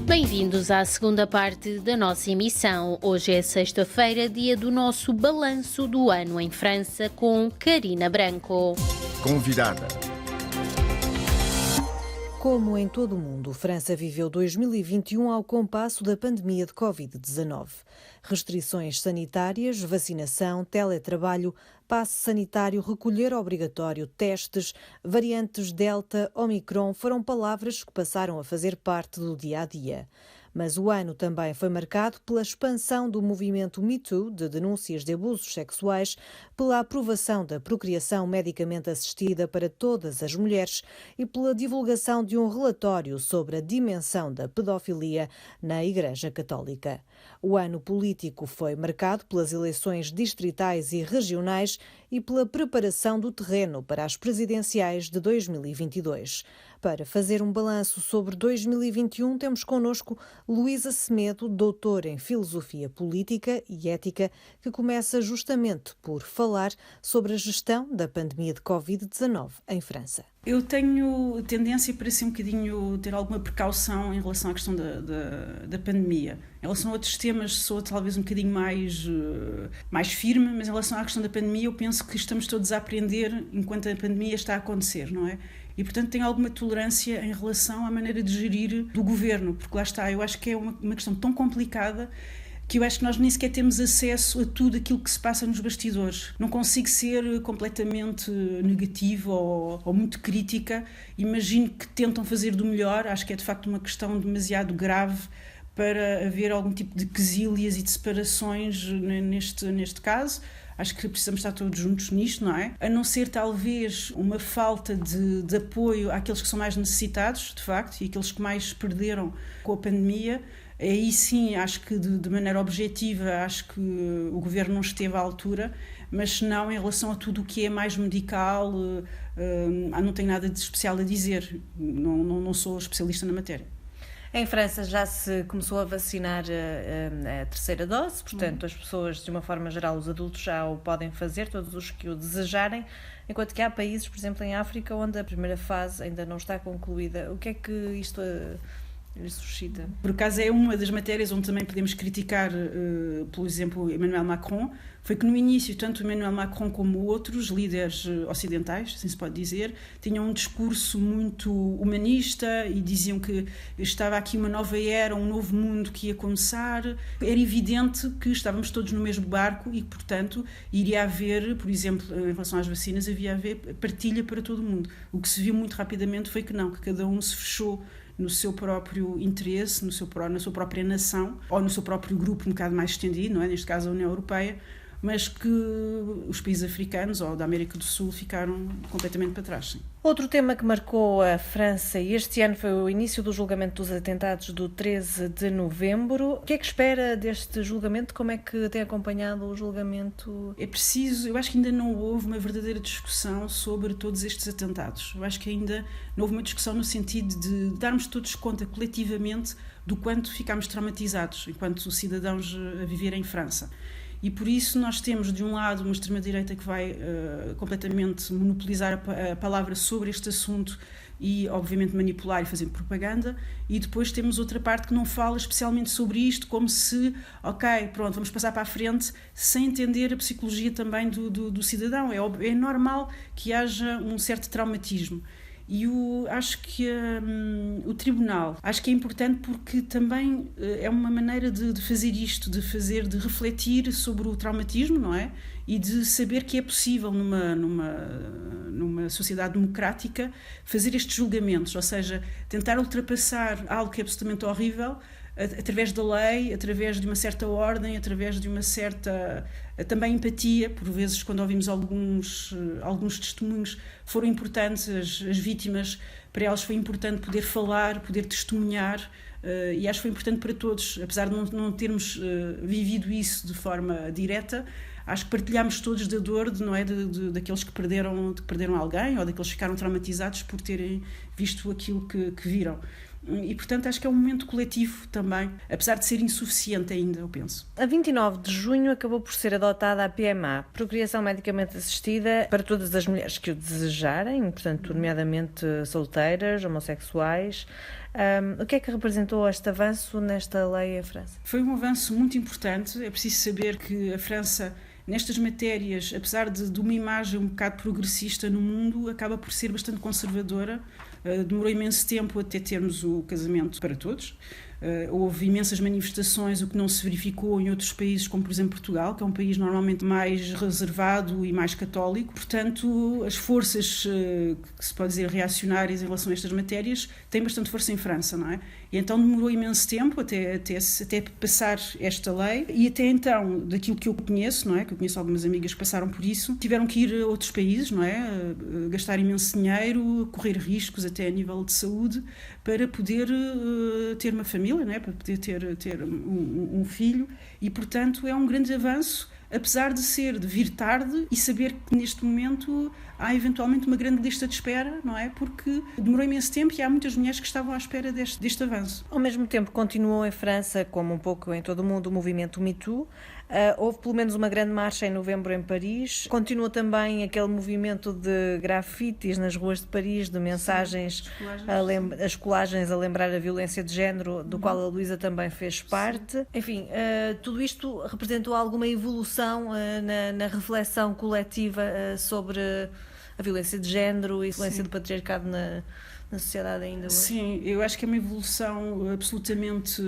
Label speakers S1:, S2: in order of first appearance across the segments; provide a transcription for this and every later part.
S1: Bem-vindos à segunda parte da nossa emissão. Hoje é sexta-feira, dia do nosso balanço do ano em França, com Karina Branco.
S2: Convidada.
S3: Como em todo o mundo, França viveu 2021 ao compasso da pandemia de Covid-19. Restrições sanitárias, vacinação, teletrabalho, passe sanitário, recolher obrigatório, testes, variantes Delta, Omicron foram palavras que passaram a fazer parte do dia-a-dia. Mas o ano também foi marcado pela expansão do movimento Me Too, de denúncias de abusos sexuais, pela aprovação da procriação medicamente assistida para todas as mulheres e pela divulgação de um relatório sobre a dimensão da pedofilia na Igreja Católica. O ano político foi marcado pelas eleições distritais e regionais e pela preparação do terreno para as presidenciais de 2022. Para fazer um balanço sobre 2021, temos connosco Luísa Semedo, doutora em Filosofia Política e Ética, que começa justamente por falar sobre a gestão da pandemia de Covid-19 em França.
S4: Eu tenho tendência para ser um bocadinho, ter alguma precaução em relação à questão da pandemia. Em relação a outros temas sou talvez um bocadinho mais firme, mas em relação à questão da pandemia eu penso que estamos todos a aprender enquanto a pandemia está a acontecer, não é? E, portanto, tenho alguma tolerância em relação à maneira de gerir do governo, porque lá está, eu acho que é uma questão tão complicada que eu acho que nós nem sequer temos acesso a tudo aquilo que se passa nos bastidores. Não consigo ser completamente negativa ou muito crítica. Imagino que tentam fazer do melhor, acho que é de facto uma questão demasiado grave para haver algum tipo de quesílias e de separações neste caso. Acho que precisamos estar todos juntos nisto, não é? A não ser, talvez, uma falta de apoio àqueles que são mais necessitados, de facto, e aqueles que mais perderam com a pandemia. Aí sim, acho que de maneira objetiva, acho que o governo não esteve à altura, mas se não, em relação a tudo o que é mais medical, não tenho nada de especial a dizer. Não sou especialista na matéria.
S3: Em França já se começou a vacinar a terceira dose, portanto as pessoas, de uma forma geral, os adultos já o podem fazer, todos os que o desejarem, enquanto que há países, por exemplo em África, onde a primeira fase ainda não está concluída. O que é que isto suscita?
S4: Por acaso é uma das matérias onde também podemos criticar, por exemplo, Emmanuel Macron, foi que no início, tanto Emmanuel Macron como outros líderes ocidentais, assim se pode dizer, tinham um discurso muito humanista e diziam que estava aqui uma nova era, um novo mundo que ia começar. Era evidente que estávamos todos no mesmo barco e que, portanto, iria haver, por exemplo, em relação às vacinas, havia haver partilha para todo o mundo. O que se viu muito rapidamente foi que não, que cada um se fechou no seu próprio interesse, na sua própria nação, ou no seu próprio grupo um bocado mais estendido, não é? Neste caso a União Europeia, mas que os países africanos ou da América do Sul ficaram completamente para trás. Sim.
S3: Outro tema que marcou a França este ano foi o início do julgamento dos atentados do 13 de novembro. O que é que espera deste julgamento? Como é que tem acompanhado o julgamento?
S4: É preciso, eu acho que ainda não houve uma verdadeira discussão sobre todos estes atentados. Eu acho que ainda não houve uma discussão no sentido de darmos todos conta coletivamente do quanto ficámos traumatizados enquanto cidadãos a viver em França. E por isso nós temos, de um lado, uma extrema-direita que vai completamente monopolizar a palavra sobre este assunto e, obviamente, manipular e fazer propaganda, e depois temos outra parte que não fala especialmente sobre isto, como se, pronto, vamos passar para a frente, sem entender a psicologia também do cidadão. É normal que haja um certo traumatismo. E acho que o tribunal, acho que é importante porque também é uma maneira de fazer isto, de refletir sobre o traumatismo, não é? E de saber que é possível numa sociedade democrática fazer estes julgamentos, ou seja, tentar ultrapassar algo que é absolutamente horrível através da lei, através de uma certa ordem, através de uma certa também empatia. Por vezes, quando ouvimos alguns testemunhos, foram importantes, as vítimas, para elas foi importante poder falar, poder testemunhar, e acho que foi importante para todos, apesar de não termos vivido isso de forma direta. Acho que partilhámos todos da dor, daqueles que perderam alguém ou daqueles que ficaram traumatizados por terem visto aquilo que viram. e, portanto, acho que é um momento coletivo também, apesar de ser insuficiente ainda, eu penso.
S3: A 29 de junho acabou por ser adotada a PMA, Procriação Medicamente Assistida, para todas as mulheres que o desejarem, portanto, nomeadamente solteiras, homossexuais. O que é que representou este avanço nesta lei em França?
S4: Foi um avanço muito importante. É preciso saber que a França, nestas matérias, apesar de uma imagem um bocado progressista no mundo, acaba por ser bastante conservadora. Demorou imenso tempo até termos o casamento para todos. Houve imensas manifestações, o que não se verificou em outros países, como por exemplo Portugal, que é um país normalmente mais reservado e mais católico. Portanto, as forças, que se pode dizer reacionárias em relação a estas matérias, têm bastante força em França, não é? E então demorou imenso tempo até passar esta lei, e até então, daquilo que eu conheço, não é? Que eu conheço algumas amigas que passaram por isso, tiveram que ir a outros países, não é? Gastar imenso dinheiro, correr riscos até a nível de saúde, para poder ter uma família, não é? Para poder ter um filho, e portanto é um grande avanço, apesar de vir tarde, e saber que neste momento há eventualmente uma grande lista de espera, não é? Porque demorou imenso tempo e há muitas mulheres que estavam à espera deste avanço.
S3: Ao mesmo tempo, continuou em França, como um pouco em todo o mundo, o movimento Me Too. Houve pelo menos uma grande marcha em novembro em Paris. Continua também aquele movimento de grafites nas ruas de Paris, de mensagens, as colagens a lembrar a violência de género, do qual a Luísa também fez parte. Sim. Enfim, tudo isto representou alguma evolução na reflexão coletiva sobre a violência de género e a influência do patriarcado na sociedade ainda hoje?
S4: Sim, eu acho que é uma evolução absolutamente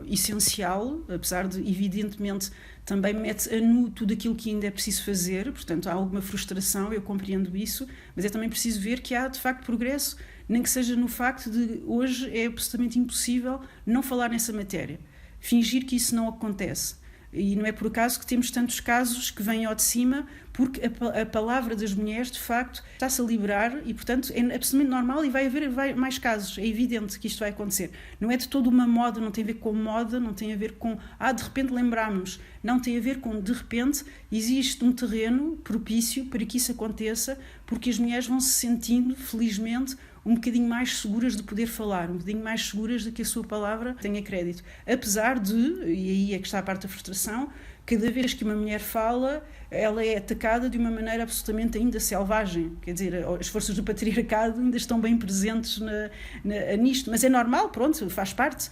S4: essencial, apesar de, evidentemente, também mete a nu tudo aquilo que ainda é preciso fazer, portanto há alguma frustração, eu compreendo isso, mas é também preciso ver que há de facto progresso, nem que seja no facto de hoje é absolutamente impossível não falar nessa matéria, fingir que isso não acontece. E não é por acaso que temos tantos casos que vêm ao de cima, porque a palavra das mulheres, de facto, está-se a liberar e, portanto, é absolutamente normal e vai haver mais casos. É evidente que isto vai acontecer. Não é de toda uma moda, não tem a ver com moda, não tem a ver com, de repente lembramos-nos. Não tem a ver com, de repente, existe um terreno propício para que isso aconteça, porque as mulheres vão se sentindo, felizmente, um bocadinho mais seguras de poder falar, um bocadinho mais seguras de que a sua palavra tenha crédito. Apesar de, e aí é que está a parte da frustração, cada vez que uma mulher fala, ela é atacada de uma maneira absolutamente ainda selvagem. Quer dizer, as forças do patriarcado ainda estão bem presentes nisto. Mas é normal, pronto, faz parte.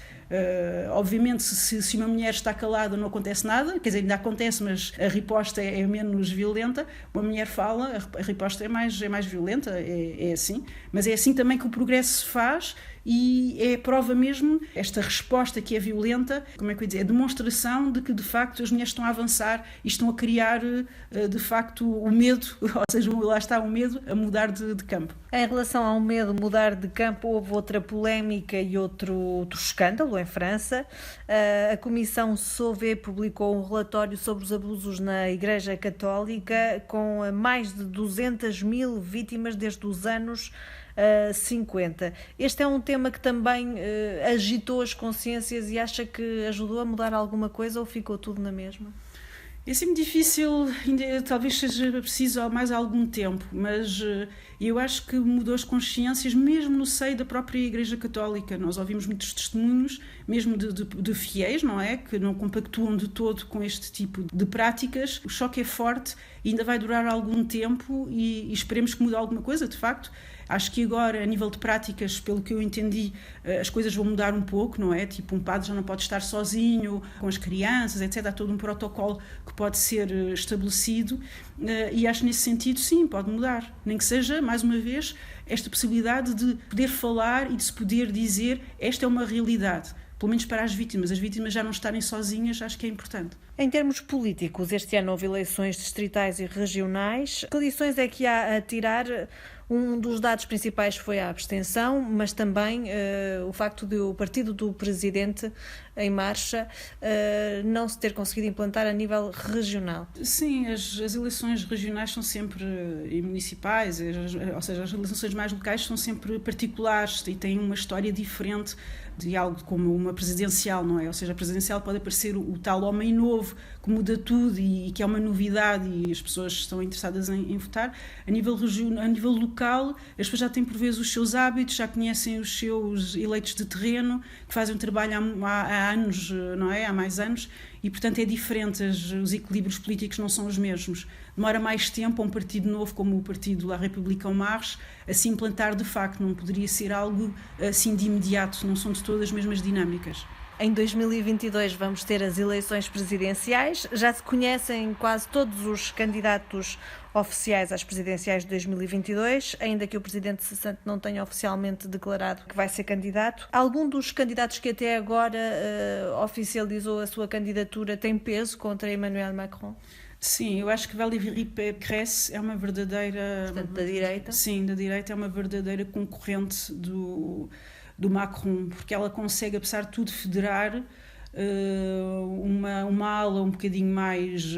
S4: Obviamente, se uma mulher está calada, não acontece nada. Quer dizer, ainda acontece, mas a riposta é menos violenta. Uma mulher fala, a riposta é mais violenta, é assim. Mas é assim também que o progresso se faz. E é a prova mesmo, esta resposta que é violenta, como é que eu ia dizer, a demonstração de que de facto as mulheres estão a avançar e estão a criar de facto o medo, ou seja, lá está o medo a mudar de campo.
S3: Em relação ao medo mudar de campo, houve outra polémica e outro escândalo em França. A Comissão Sauvé publicou um relatório sobre os abusos na Igreja Católica, com mais de 200 mil vítimas desde os anos 50. Este é um tema que também agitou as consciências e acha que ajudou a mudar alguma coisa ou ficou tudo na mesma?
S4: É sempre difícil, ainda, talvez seja preciso mais algum tempo, mas eu acho que mudou as consciências mesmo no seio da própria Igreja Católica. Nós ouvimos muitos testemunhos, mesmo de fiéis, não é? Que não compactuam de todo com este tipo de práticas. O choque é forte e ainda vai durar algum tempo e esperemos que mude alguma coisa, de facto. Acho que agora, a nível de práticas, pelo que eu entendi, as coisas vão mudar um pouco, não é? Tipo, um padre já não pode estar sozinho com as crianças, etc. Há todo um protocolo que pode ser estabelecido e acho nesse sentido, sim, pode mudar. Nem que seja, mais uma vez, esta possibilidade de poder falar e de se poder dizer esta é uma realidade. Pelo menos para as vítimas já não estarem sozinhas, acho que é importante.
S3: Em termos políticos, este ano houve eleições distritais e regionais. Que lições é que há a tirar? Um dos dados principais foi a abstenção, mas também o facto de o partido do presidente em marcha não se ter conseguido implantar a nível regional.
S4: Sim, as eleições regionais são sempre, e municipais, ou seja, as eleições mais locais são sempre particulares e têm uma história diferente de algo como uma presidencial, não é? Ou seja, a presidencial pode aparecer o tal homem novo que muda tudo e que é uma novidade e as pessoas estão interessadas em votar. A nível local, local, as pessoas já têm por vezes os seus hábitos, já conhecem os seus eleitos de terreno, que fazem um trabalho há anos, não é? Há mais anos, e portanto é diferente, os equilíbrios políticos não são os mesmos. Demora mais tempo a um partido novo, como o partido La République En Marche, a se implantar de facto, não poderia ser algo assim de imediato, não são de todas as mesmas dinâmicas.
S3: Em 2022 vamos ter as eleições presidenciais. Já se conhecem quase todos os candidatos oficiais às presidenciais de 2022, ainda que o presidente cessante não tenha oficialmente declarado que vai ser candidato. Algum dos candidatos que até agora oficializou a sua candidatura tem peso contra Emmanuel Macron?
S4: Sim, eu acho que Valérie Pécresse é uma verdadeira...
S3: Portanto, da direita?
S4: Sim, da direita, é uma verdadeira concorrente do Macron, porque ela consegue, apesar de tudo, federar uma ala um bocadinho mais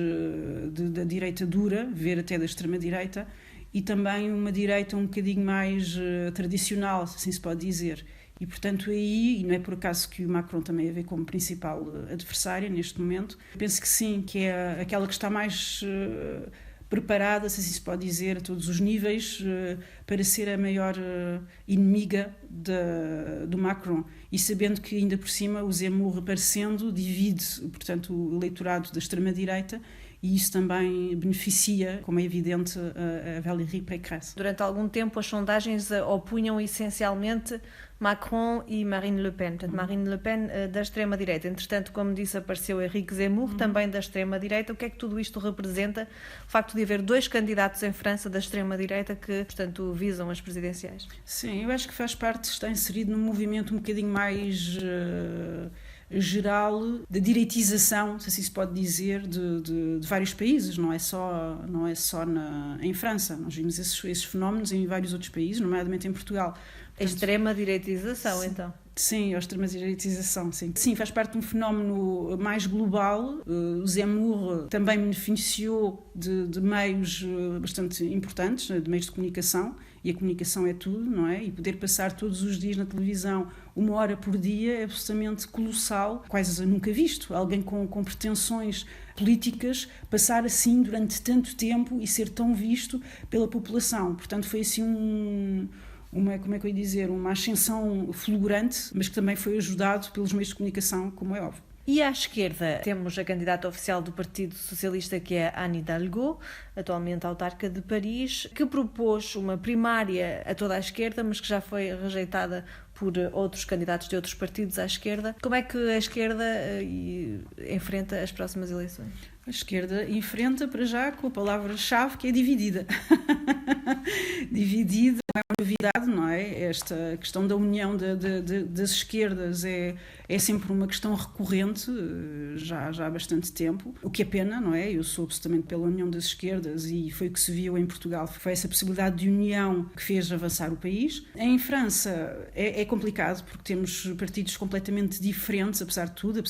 S4: da direita dura, ver até da extrema-direita, e também uma direita um bocadinho mais tradicional, assim se pode dizer. E, portanto, aí, e não é por acaso que o Macron também a vê como principal adversária neste momento, penso que sim, que é aquela que está mais preparada, se assim se pode dizer, a todos os níveis, para ser a maior inimiga do Macron. E sabendo que, ainda por cima, o Zemmour aparecendo divide, portanto, o eleitorado da extrema-direita, e isso também beneficia, como é evidente, a Valérie Pécresse.
S3: Durante algum tempo as sondagens opunham essencialmente Macron e Marine Le Pen. Portanto, Marine Le Pen da extrema-direita. Entretanto, como disse, apareceu Éric Zemmour, também da extrema-direita. O que é que tudo isto representa? O facto de haver dois candidatos em França da extrema-direita que, portanto, visam as presidenciais.
S4: Sim, eu acho que faz parte, está inserido num movimento um bocadinho mais geral da direitização, se assim se pode dizer, de vários países, não é só em França. Nós vimos esses fenómenos em vários outros países, nomeadamente em Portugal.
S3: A extrema-direitização, então.
S4: Sim, a extrema-direitização, sim. Sim, faz parte de um fenómeno mais global. O Zemmour também beneficiou de meios bastante importantes, de meios de comunicação, e a comunicação é tudo, não é? E poder passar todos os dias na televisão 1 hora por dia é absolutamente colossal, quase nunca visto. Alguém com pretensões políticas passar assim durante tanto tempo e ser tão visto pela população. Portanto, foi assim como é que eu ia dizer, uma ascensão fulgurante, mas que também foi ajudado pelos meios de comunicação, como é óbvio.
S3: E à esquerda temos a candidata oficial do Partido Socialista, que é Anne Hidalgo, atualmente autarca de Paris, que propôs uma primária a toda a esquerda, mas que já foi rejeitada por outros candidatos de outros partidos à esquerda. Como é que a esquerda enfrenta as próximas eleições?
S4: A esquerda enfrenta, para já, com a palavra-chave, que é dividida. Dividida é uma novidade, não é? Esta questão da união das esquerdas é sempre uma questão recorrente, já há bastante tempo, o que é pena, não é? Eu sou absolutamente pela união das esquerdas e foi o que se viu em Portugal, foi essa possibilidade de união que fez avançar o país. Em França é complicado, porque temos partidos completamente diferentes, apesar de tudo,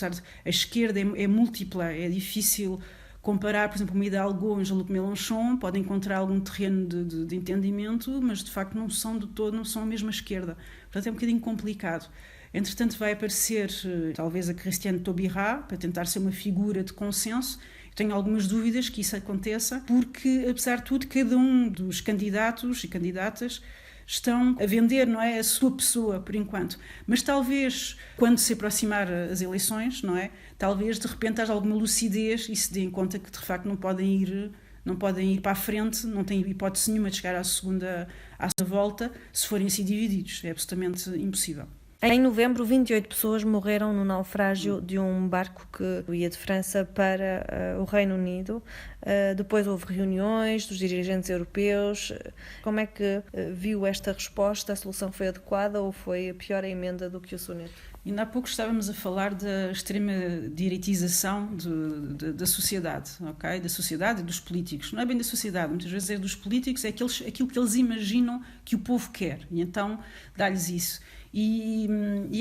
S4: a esquerda é múltipla, é difícil comparar, por exemplo, uma Hidalgo e um Jean-Luc Mélenchon, pode encontrar algum terreno de entendimento, mas de facto não são a mesma esquerda. Portanto, é um bocadinho complicado. Entretanto, vai aparecer talvez a Christiane Taubira, para tentar ser uma figura de consenso. Eu tenho algumas dúvidas que isso aconteça, porque, apesar de tudo, cada um dos candidatos e candidatas estão a vender, não é, a sua pessoa, por enquanto. Mas talvez, quando se aproximar as eleições, não é, talvez de repente haja alguma lucidez e se dê em conta que de facto não podem ir para a frente, não têm hipótese nenhuma de chegar à segunda volta se forem assim divididos. É absolutamente impossível.
S3: Em novembro, 28 pessoas morreram no naufrágio de um barco que ia de França para o Reino Unido. Depois houve reuniões dos dirigentes europeus. Como é que viu esta resposta? A solução foi adequada ou foi pior a emenda do que o soneto?
S4: Ainda há pouco estávamos a falar da extrema direitização da sociedade, ok? Da sociedade e dos políticos. Não é bem da sociedade, muitas vezes é dos políticos, é aquilo que eles imaginam que o povo quer. E então dá-lhes isso. E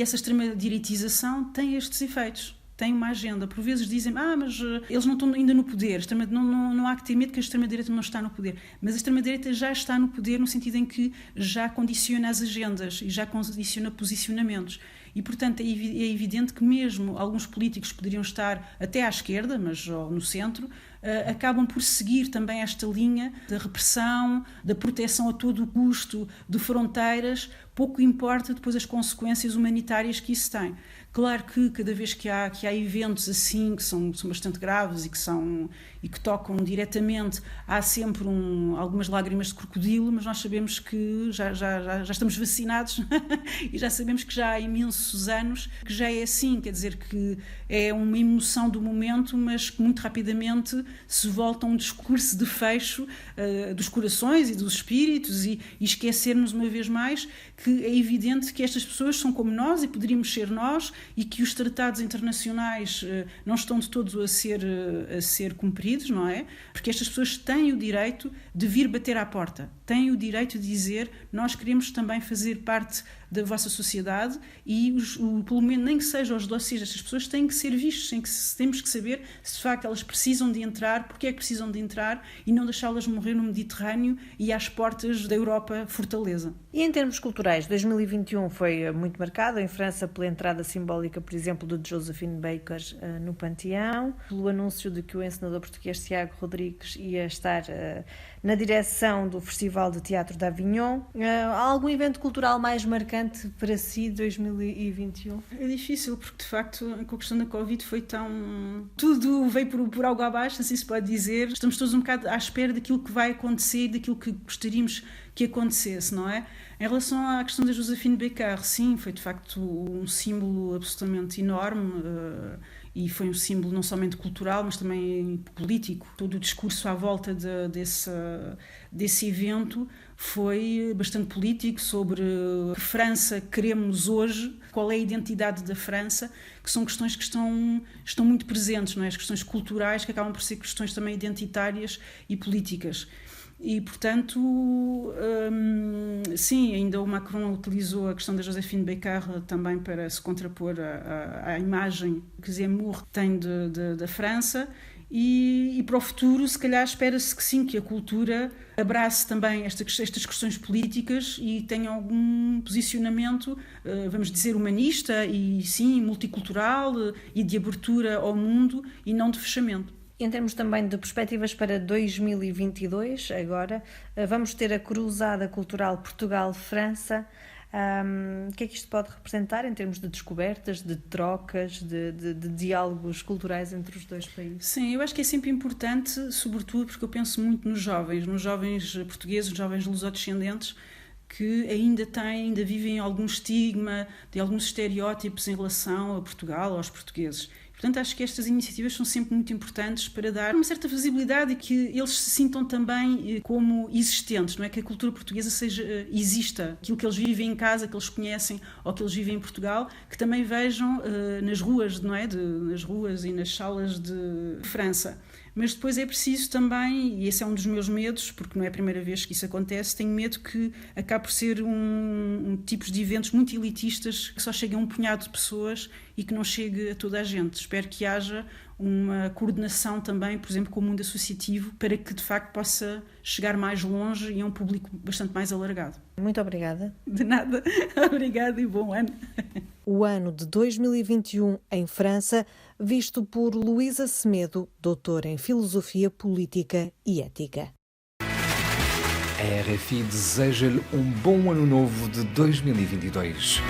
S4: essa extrema direitização tem estes efeitos. Tem uma agenda. Por vezes dizem, mas eles não estão ainda no poder. Não há que ter medo que a extrema-direita não está no poder. Mas a extrema-direita já está no poder no sentido em que já condiciona as agendas e já condiciona posicionamentos. E, portanto, é evidente que mesmo alguns políticos poderiam estar até à esquerda, mas no centro, acabam por seguir também esta linha da repressão, da proteção a todo o custo de fronteiras, pouco importa depois as consequências humanitárias que isso tem. Claro que cada vez que há eventos assim que são bastante graves e que tocam diretamente, há sempre algumas lágrimas de crocodilo, mas nós sabemos que já estamos vacinados e já sabemos que já há imensos anos que já é assim, quer dizer que é uma emoção do momento, mas que muito rapidamente se volta a um discurso de fecho dos corações e dos espíritos e esquecermos uma vez mais que é evidente que estas pessoas são como nós e poderíamos ser nós e que os tratados internacionais não estão de todo a ser cumpridos, não é? Porque estas pessoas têm o direito de vir bater à porta, têm o direito de dizer nós queremos também fazer parte da vossa sociedade e pelo menos nem que sejam os dossiês destas pessoas têm que ser vistos, temos que saber se de facto elas precisam de entrar, porque é que precisam de entrar e não deixá-las morrer no Mediterrâneo e às portas da Europa fortaleza.
S3: E em termos culturais, 2021 foi muito marcado em França pela entrada simbólica, por exemplo, de Joséphine Baker no Panteão, pelo anúncio de que o encenador português Tiago Rodrigues ia estar na direção do Festival de Teatro de Avignon. Há algum evento cultural mais marcante para si 2021?
S4: É difícil porque de facto com a questão da Covid foi tudo veio por água abaixo, assim se pode dizer. Estamos todos um bocado à espera daquilo que vai acontecer e daquilo que gostaríamos que acontecesse, não é? Em relação à questão da Joséphine Baker, sim, foi de facto um símbolo absolutamente enorme e foi um símbolo não somente cultural, mas também político. Todo o discurso à volta desse evento foi bastante político sobre que França queremos hoje, qual é a identidade da França, que são questões que estão muito presentes, não é? As questões culturais que acabam por ser questões também identitárias e políticas. E, portanto, sim, ainda o Macron utilizou a questão da Joséphine Baker também para se contrapor à imagem que Zemmour tem da França. E para o futuro, se calhar, espera-se que sim, que a cultura abrace também estas questões políticas e tenha algum posicionamento, vamos dizer, humanista e sim, multicultural e de abertura ao mundo e não de fechamento.
S3: Em termos também de perspectivas para 2022, agora, vamos ter a Cruzada Cultural Portugal-França. O que é que isto pode representar em termos de descobertas, de trocas, de diálogos culturais entre os dois países?
S4: Sim, eu acho que é sempre importante, sobretudo porque eu penso muito nos jovens portugueses, nos jovens lusodescendentes, que ainda vivem algum estigma, de alguns estereótipos em relação a Portugal, aos portugueses. Portanto, acho que estas iniciativas são sempre muito importantes para dar uma certa visibilidade e que eles se sintam também como existentes, não é? Que a cultura portuguesa exista, aquilo que eles vivem em casa, que eles conhecem ou que eles vivem em Portugal, que também vejam nas ruas, não é? Nas ruas e nas salas de França. Mas depois é preciso também, e esse é um dos meus medos, porque não é a primeira vez que isso acontece, tenho medo que acabe por ser tipos de eventos muito elitistas que só cheguem a um punhado de pessoas e que não chegue a toda a gente. Espero que haja uma coordenação também, por exemplo, com o mundo associativo, para que de facto possa chegar mais longe e a um público bastante mais alargado.
S3: Muito obrigada.
S4: De nada. Obrigada e bom ano.
S3: O ano de 2021 em França, visto por Luísa Semedo, doutora em Filosofia Política e Ética.
S2: A RFI deseja-lhe um bom ano novo de 2022.